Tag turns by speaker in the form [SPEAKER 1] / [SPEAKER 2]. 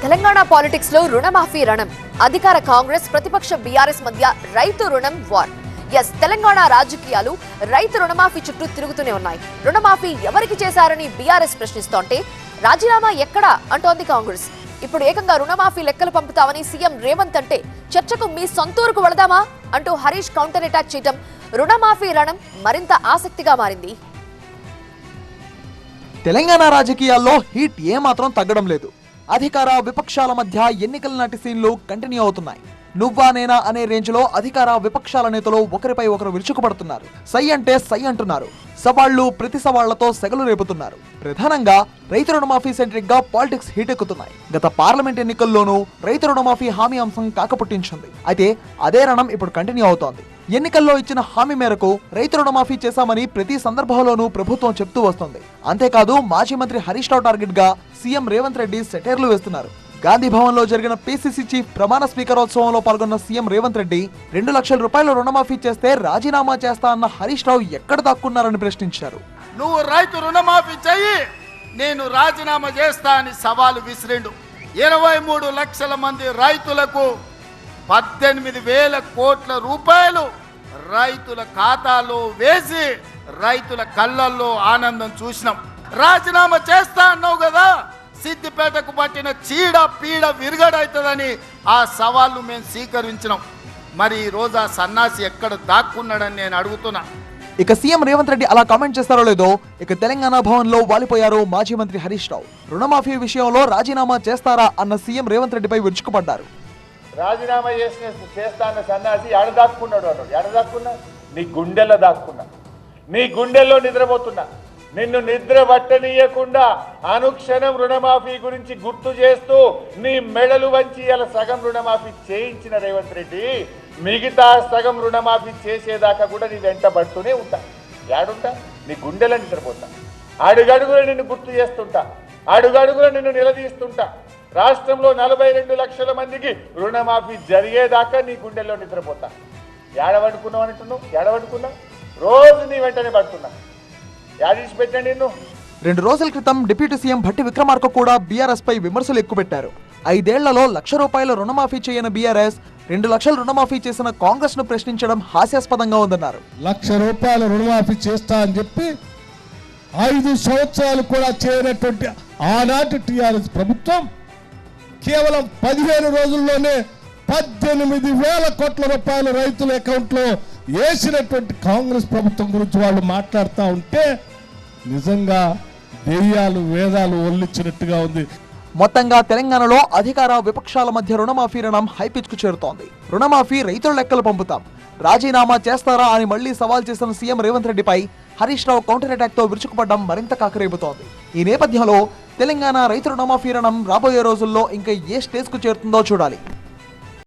[SPEAKER 1] Telangana politics లో రుణమాఫీ రణం. అధికార కాంగ్రెస్ ప్రతిపక్ష బీఆర్ఎస్ మధ్య రైతు రుణం వార్. తెలంగాణ రాజకీయాలు రైతు రుణమాఫీ చుట్టూ తిరుగుతూనే ఉన్నాయి. రుణమాఫీ ఎవరికి చేశారని బీఆర్ఎస్ ప్రశ్నిస్తోంటే రాజీనామా ఎక్కడా అంటోంది కాంగ్రెస్. ఇప్పుడు ఏకంగా రుణమాఫీ లెక్కలు పంపుతామని సీఎం రేవంత్ అంటే చర్చకు మీ సొంతూరుకు వెళదామా అంటూ హరీష్ కౌంటర్ అటాక్ చేయడం రుణమాఫీ రణం మరింత ఆసక్తిగా మారింది.
[SPEAKER 2] తెలంగాణ రాజకీయాల్లో హీట్ ఏమాత్రం తగ్గడం లేదు. అధికార విపక్షాల మధ్య ఎన్నికల నాటి సీన్లు కంటిన్యూ అవుతున్నాయి. నువ్వా నేనా అనే రేంజ్ లో అధికార విపక్షాల నేతలు ఒకరిపై ఒకరు విరుచుకుపడుతున్నారు. సై అంటే సై అంటున్నారు. సవాళ్లు ప్రతి సవాళ్లతో సెగలు రేపుతున్నారు. ప్రధానంగా రైతు రుణమాఫీ సెంట్రిక్ గా పాలిటిక్స్ హీట్ ఎక్కుతున్నాయి. గత పార్లమెంట్ ఎన్నికల్లోనూ రైతు రుణమాఫీ హామీ అంశం కాకపుట్టించింది. అయితే అదే రణం ఇప్పుడు కంటిన్యూ అవుతోంది. ఎన్నికల్లో ఇచ్చిన హామీ మేరకు రైతు రుణమాఫీ చేశామని ప్రతి సందర్భంలోనూ ప్రభుత్వం చెప్తూ వస్తుంది. అంతేకాదు మాజీ మంత్రి హరీష్ రావు టార్గెట్ గా సీఎం రేవంత్ రెడ్డి సెటైర్లు వేస్తున్నారు. గాంధీ భవన్ లో జరిగిన పిసిసి చీఫ్ ప్రమాణ స్వీకారోత్సవంలో పాల్గొన్న సీఎం రేవంత్ రెడ్డి 2 లక్షల రూపాయల రుణమాఫీ చేస్తే రాజీనామా చేస్తా అన్న హరీష్ రావు ఎక్కడ దాక్కున్నారని ప్రశ్నించారు.
[SPEAKER 3] నువ్వు రైతు రుణమాఫీ చెయ్యి, నేను రాజీనామా చేస్తా అని సవాలు విసిరిండు. 23 లక్షల మంది రైతులకు 18,000 కోట్ల రూపాయలు రైతుల ఖాతాలో వేసి రైతుల కళ్ళల్లో ఆనందం చూసినాం. రాజీనామా చేస్తా అన్నావు కదా, సిద్దిపేటకు పట్టిన చీడ పీడ విరుగడవుతుందని ఆ సవాళ్ళు మేము స్వీకరించినాం. మరి ఈ రోజు ఆ సన్నాసి ఎక్కడ దాక్కున్నాడని నేను అడుగుతున్నా.
[SPEAKER 2] ఇక సీఎం రేవంత్ రెడ్డి అలా కామెంట్ చేస్తారో లేదో, ఇక తెలంగాణ భవన్ లో వాలిపోయారు మాజీ మంత్రి హరీష్ రావు. రుణమాఫీ విషయంలో రాజీనామా చేస్తారా అన్న సీఎం రేవంత్ రెడ్డిపై విరుచుకుపడ్డారు.
[SPEAKER 4] రాజీనామా చేస్తా అన్న సన్నాసి ఎడ దాక్కున్నాడు అన్నాడు. ఎడ దాక్కున్నా? నీ గుండెల్లో దాక్కున్నా, నీ గుండెల్లో నిద్రపోతున్నా. నిన్ను నిద్ర పట్టనీయకుండా అనుక్షణం రుణమాఫీ గురించి గుర్తు చేస్తూ నీ మెడలు వంచి ఇలా సగం రుణమాఫీ చేయించిన రేవంత్ రెడ్డి మిగతా సగం రుణమాఫీ చేసేదాకా కూడా నీ వెంట పడుతూనే ఉంటా. ఏడుంటా? నీ గుండెలో నిద్రపోతా. అడుగడుగులో నిన్ను గుర్తు చేస్తుంటా, అడుగడుగులో నిన్ను నిలదీస్తుంటా. రాష్ట్రంలో 42 లక్షల మందికి రుణమాఫీ జరిగేదాకా నీ గుండెల్లో నిద్రపోతా. ఏడవడుకున్నావు అంటున్నావు, ఏడవడుకున్నా రోజు నీ వెంటనే పడుతున్నా. యాదీసి పెట్టండి.
[SPEAKER 2] 2 రోజుల క్రితం డిప్యూటీ సీఎం భట్టి విక్రమార్క కూడా బీఆర్ఎస్ పై విమర్శలు ఎక్కుపెట్టారు. 5 ఏళ్లలో 1 లక్ష రూపాయల రుణమాఫీ చేయని బీఆర్ఎస్ 2 లక్షల రుణమాఫీ చేసిన కాంగ్రెస్ ను ప్రశ్నించడం హాస్యాస్పదంగా ఉందన్నారు.
[SPEAKER 5] 1 లక్ష రూపాయల రుణమాఫీ చేస్తా అని చెప్పి 5 సంవత్సరాలు కూడా చేయనటువంటి ఆనాటి టీఆర్ఎస్ ప్రభుత్వం కేవలం 15 రోజుల్లోనే 18,000 కోట్ల రూపాయల రైతుల అకౌంట్ లో వేసినటువంటి కాంగ్రెస్ ప్రభుత్వం గురించి వాళ్ళు మాట్లాడుతూ ఉంటే నిజంగా దెయ్యాలు వేదాలు ఒల్లిచ్చినట్టుగా ఉంది.
[SPEAKER 2] మొత్తంగా తెలంగాణలో అధికార విపక్షాల మధ్య రుణమాఫీ రణం హైపిచ్ కు చేరుతోంది. రుణమాఫీ రైతుల లెక్కలు పంపుతాం, రాజీనామా చేస్తారా అని మళ్లీ సవాల్ చేసిన సీఎం రేవంత్ రెడ్డిపై హరీష్ రావు కౌంటర్ అటాక్ తో విరుచుకుపడ్డం మరింత కాకరేపుతోంది. ఈ నేపథ్యంలో తెలంగాణ రైతు రుణమాఫీ రణం రాబోయే రోజుల్లో ఇంకా ఏ స్టేజ్ కు చేరుతుందో చూడాలి.